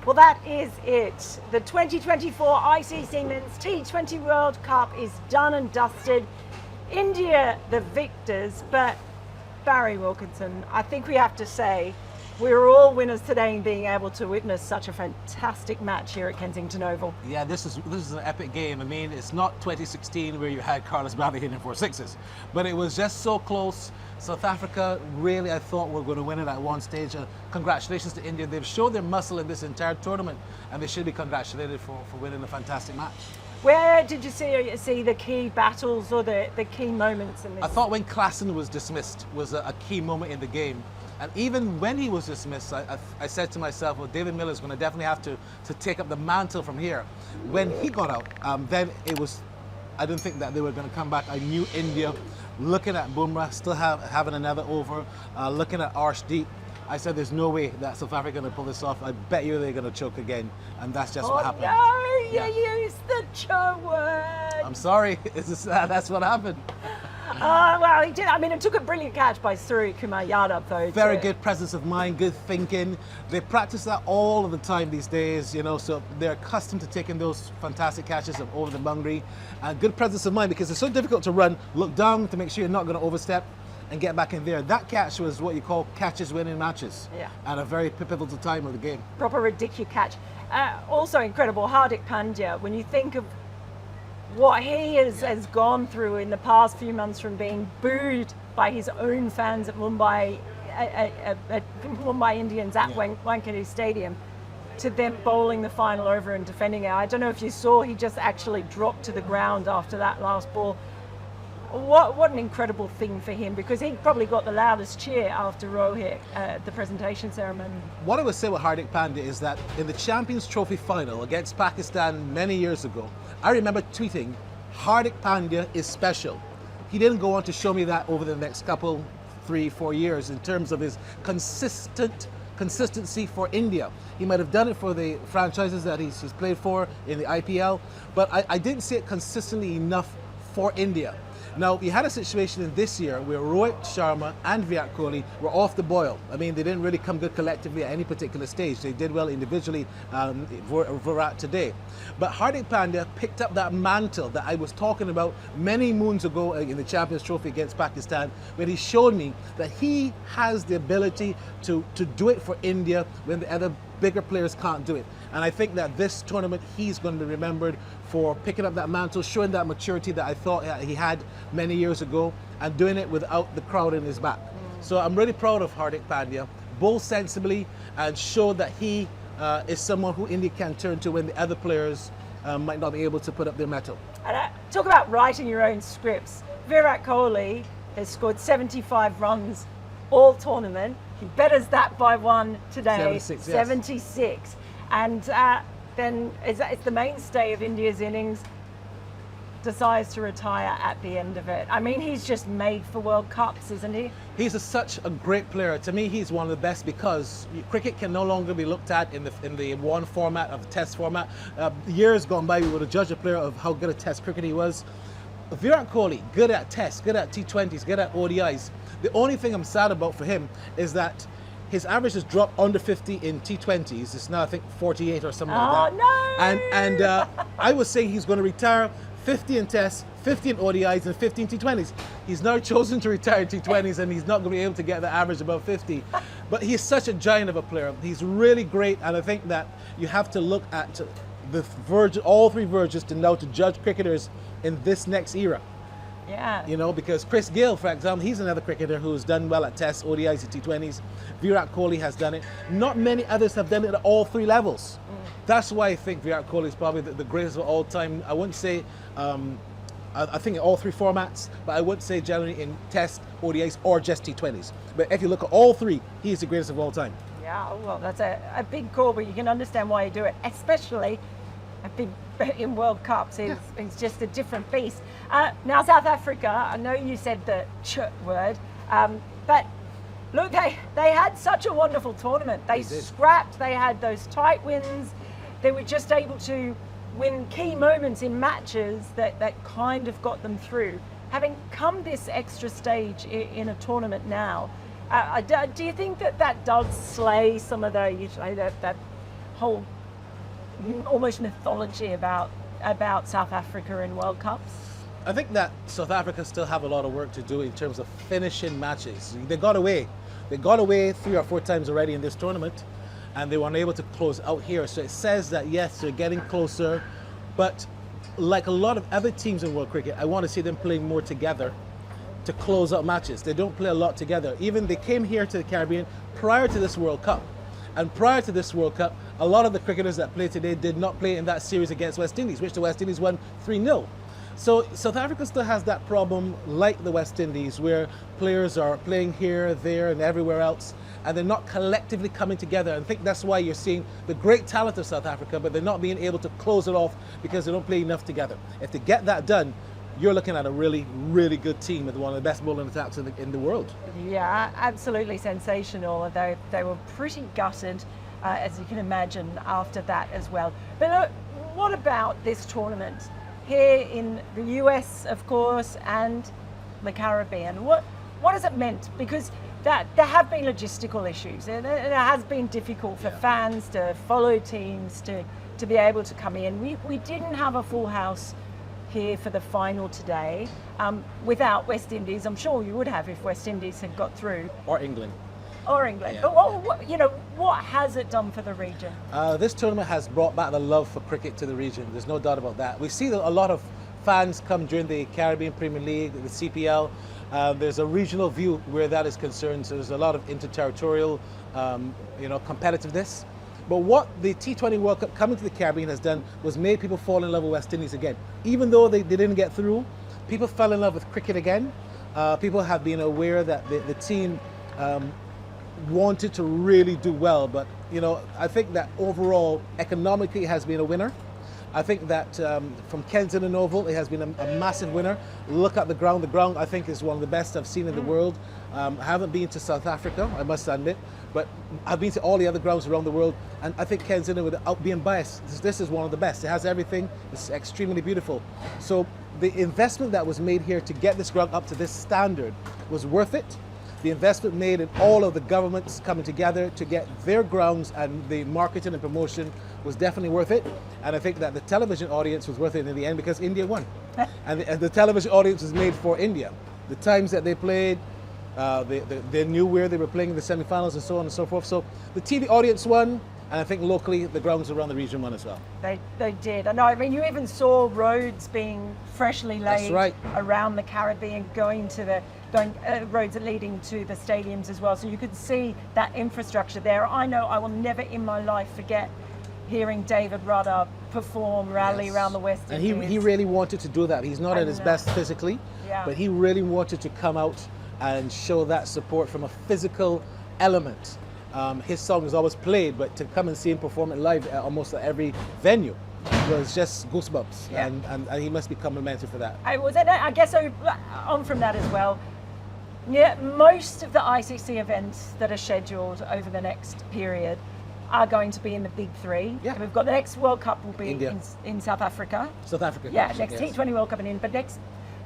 Well, that is it. The 2024 ICC Men's T20 World Cup is done and dusted. India, the victors, but Barry Wilkinson, I think we have to say we were all winners today in being able to witness such a fantastic match here at Kensington Oval. Yeah, this is an epic game. I mean, it's not 2016 where you had Carlos Bradley hitting 4 sixes, but it was just so close. South Africa, really, I thought were going to win it at one stage. Congratulations to India. They've showed their muscle in this entire tournament, and they should be congratulated for winning a fantastic match. Where did you see the key battles or the key moments in this? I thought when Klaassen was dismissed was a key moment in the game. And even when he was dismissed, I said to myself, well, David Miller's going to definitely have to take up the mantle from here. When he got out, then it was, I didn't think that they were going to come back. I knew India, looking at Bumrah, still having another over, looking at Arshdeep, I said there's no way that South Africa are going to pull this off. I bet you they're going to choke again. And that's just what happened. No, you used the choke word. I'm sorry, that's what happened. Well, he did. I mean, it took a brilliant catch by Surya Kumar Yadav, though. Very good presence of mind, good thinking. They practice that all of the time these days, you know, so they're accustomed to taking those fantastic catches over the boundary. And good presence of mind because it's so difficult to run, look down to make sure you're not going to overstep and get back in there. That catch was what you call catches winning matches. Yeah. At a very pivotal time of the game. Proper ridiculous catch. Also incredible, Hardik Pandya, when you think of what he has gone through in the past few months from being booed by his own fans at Mumbai Indians at Wankhede Stadium to them bowling the final over and defending it. I don't know if you saw, he just actually dropped to the ground after that last ball. What an incredible thing for him, because he probably got the loudest cheer after Rohit at the presentation ceremony. What I would say with Hardik Pandya is that in the Champions Trophy final against Pakistan many years ago, I remember tweeting, Hardik Pandya is special. He didn't go on to show me that over the next couple, 3-4 years in terms of his consistency for India. He might have done it for the franchises that he's played for in the IPL, but I didn't see it consistently enough for India. Now, we had a situation in this year where Rohit Sharma and Virat Kohli were off the boil. I mean, they didn't really come good collectively at any particular stage. They did well individually, Virat today. But Hardik Pandya picked up that mantle that I was talking about many moons ago in the Champions Trophy against Pakistan, where he showed me that he has the ability to do it for India when the other bigger players can't do it. And I think that this tournament, he's going to be remembered for picking up that mantle, showing that maturity that I thought he had many years ago, and doing it without the crowd in his back. So I'm really proud of Hardik Pandya, bowl sensibly, and showed that he is someone who India can turn to when the other players might not be able to put up their mettle. And talk about writing your own scripts. Virat Kohli has scored 75 runs all tournament. He betters that by one today, 76. Yes. And then it's the mainstay of India's innings, decides to retire at the end of it. I mean, he's just made for World Cups, isn't he? He's such a great player. To me, he's one of the best because cricket can no longer be looked at in the one format of test format. Years gone by, we would have judged a player of how good a test cricket he was. Virat Kohli, good at tests, good at T20s, good at ODIs. The only thing I'm sad about for him is that his average has dropped under 50 in T20s. It's now, I think, 48 or something like that. No! And I was saying he's going to retire 50 in tests, 50 in ODIs, and 50 in T20s. He's now chosen to retire in T20s, and he's not going to be able to get the average above 50. But he's such a giant of a player. He's really great, and I think that you have to look at all three versions to judge cricketers in this next era. Yeah. You know, because Chris Gayle, for example, he's another cricketer who's done well at tests, ODIs, and T20s. Virat Kohli has done it. Not many others have done it at all three levels. That's why I think Virat Kohli is probably the greatest of all time. I wouldn't say, I think in all three formats, but I wouldn't say generally in tests, ODIs, or just T20s. But if you look at all three, he's the greatest of all time. Yeah, well, that's a big call, but you can understand why you do it, especially in World Cups. It's just a different beast. Now, South Africa, I know you said the ch word, but look, they had such a wonderful tournament. They scrapped, they had those tight wins. They were just able to win key moments in matches that kind of got them through. Having come this extra stage in a tournament now, do you think that does slay some of the whole almost mythology about South Africa in World Cups? I think that South Africa still have a lot of work to do in terms of finishing matches. They got away. They got away 3 or 4 times already in this tournament, and they were unable to close out here. So it says that, yes, they're getting closer, but like a lot of other teams in world cricket, I want to see them playing more together to close out matches. They don't play a lot together. Even they came here to the Caribbean prior to this World Cup. And prior to this World Cup, a lot of the cricketers that play today did not play in that series against West Indies, which the West Indies won 3-0. So South Africa still has that problem like the West Indies, where players are playing here, there, and everywhere else, and they're not collectively coming together. And I think that's why you're seeing the great talent of South Africa, but they're not being able to close it off because they don't play enough together. If they get that done, you're looking at a really, really good team with one of the best bowling attacks in the world. Yeah, absolutely sensational. They were pretty gutted, as you can imagine, after that as well. But what about this tournament? Here in the US, of course, and the Caribbean. What has it meant? Because there have been logistical issues. It has been difficult for fans to follow teams, to be able to come in. We didn't have a full house here for the final today. Without West Indies, I'm sure you would have if West Indies had got through. Or England. Or England. Yeah. But what has it done for the region? This tournament has brought back the love for cricket to the region. There's no doubt about that. We see that a lot of fans come during the Caribbean Premier League, the CPL. There's a regional view where that is concerned. So there's a lot of interterritorial, competitiveness. But what the T20 World Cup coming to the Caribbean has done was made people fall in love with West Indies again. Even though they didn't get through, people fell in love with cricket again. People have been aware that the team wanted to really do well, but I think that overall economically it has been a winner. I think that from Kensington Oval it has been a massive winner. Look at the ground. The ground I think is one of the best I've seen in the world. I haven't been to South Africa, I must admit, but I've been to all the other grounds around the world, and I think Kensington, without being biased, this is one of the best. It has everything. It's extremely beautiful. So the investment that was made here to get this ground up to this standard was worth it. The investment made in all of the governments coming together to get their grounds and the marketing and promotion was definitely worth it. And I think that the television audience was worth it in the end because India won. and the television audience was made for India. The times that they played, they knew where they were playing in the semi-finals and so on and so forth. So the TV audience won, and I think locally the grounds around the region won as well. They did. I know. I mean, you even saw roads being freshly laid around the Caribbean, going roads leading to the stadiums as well. So you could see that infrastructure there. I know I will never in my life forget hearing David Rudder perform Rally around the West Indies. And he really wanted to do that. He's not at his best physically, but he really wanted to come out and show that support from a physical element. His song is always played, but to come and see him perform it live at almost at every venue was just goosebumps, and he must be complimented for that. I guess so. On from that as well. Yeah, most of the ICC events that are scheduled over the next period are going to be in the big three. Yeah. We've got the next World Cup will be in South Africa. South Africa. Yeah, next T20 World Cup in India, but next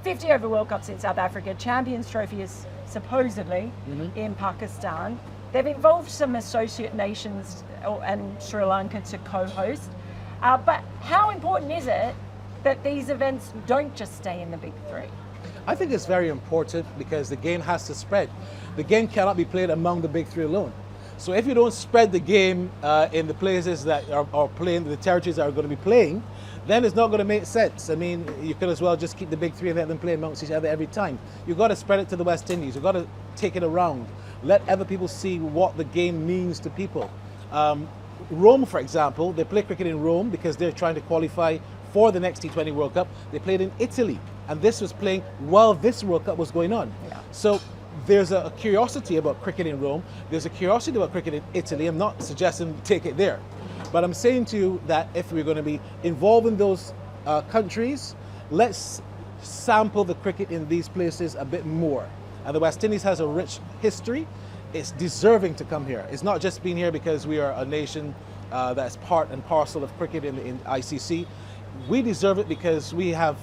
50 over World Cups in South Africa. Champions Trophy is supposedly in Pakistan. They've involved some associate nations and Sri Lanka to co-host. But how important is it that these events don't just stay in the big three? I think it's very important because the game has to spread. The game cannot be played among the big three alone. So if you don't spread the game in the places that are playing, the territories that are going to be playing, then it's not going to make sense. I mean, you could as well just keep the big three and let them play amongst each other every time. You've got to spread it to the West Indies. You've got to take it around. Let other people see what the game means to people. Rome, for example, they play cricket in Rome because they're trying to qualify for the next T20 World Cup. They played in Italy, and this was playing while this World Cup was going on. Yeah. So there's a curiosity about cricket in Rome. There's a curiosity about cricket in Italy. I'm not suggesting take it there, but I'm saying to you that if we're going to be involved in those countries, let's sample the cricket in these places a bit more. And the West Indies has a rich history. It's deserving to come here. It's not just being here because we are a nation that's part and parcel of cricket in ICC. We deserve it because we have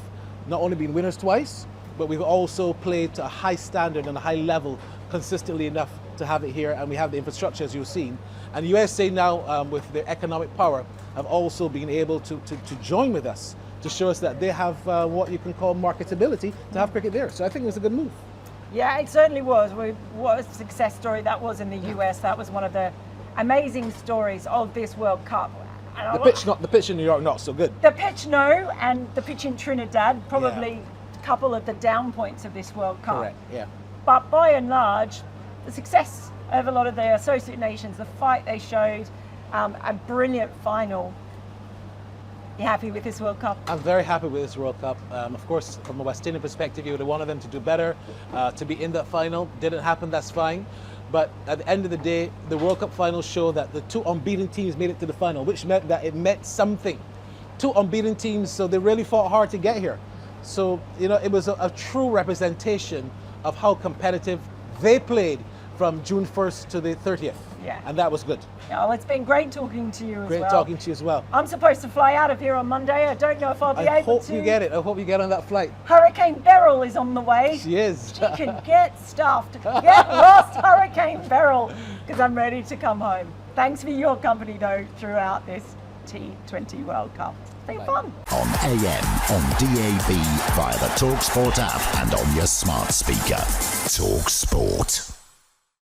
not only been winners twice, but we've also played to a high standard and a high level consistently enough to have it here, and we have the infrastructure, as you've seen. And USA now, with their economic power, have also been able to join with us to show us that they have what you can call marketability to have cricket there. So I think it was a good move. Yeah, it certainly was. What a success story that was in the US. That was one of the amazing stories of this World Cup. And The pitch in New York, not so good. The pitch, no, and the pitch in Trinidad, probably a couple of the down points of this World Cup. Correct, yeah. But by and large, the success of a lot of the associate nations, the fight they showed, a brilliant final. You happy with this World Cup? I'm very happy with this World Cup. Of course, from a West Indian perspective, you would have wanted them to do better, to be in that final. Didn't happen, that's fine. But at the end of the day, the World Cup finals show that the two unbeaten teams made it to the final, which meant that it meant something. Two unbeaten teams, so they really fought hard to get here. So, you know, it was a true representation of how competitive they played from June 1st to the 30th. Yeah. And that was good. Yeah, well, it's been great talking to you as well. Great talking to you as well. I'm supposed to fly out of here on Monday. I don't know if I'll be able to. I hope you get it. I hope you get on that flight. Hurricane Beryl is on the way. She is. She can get stuffed. Get lost, Hurricane Beryl, because I'm ready to come home. Thanks for your company, though, throughout this T20 World Cup. It's been fun. On AM, on DAB, via the talkSPORT app and on your smart speaker. talkSPORT.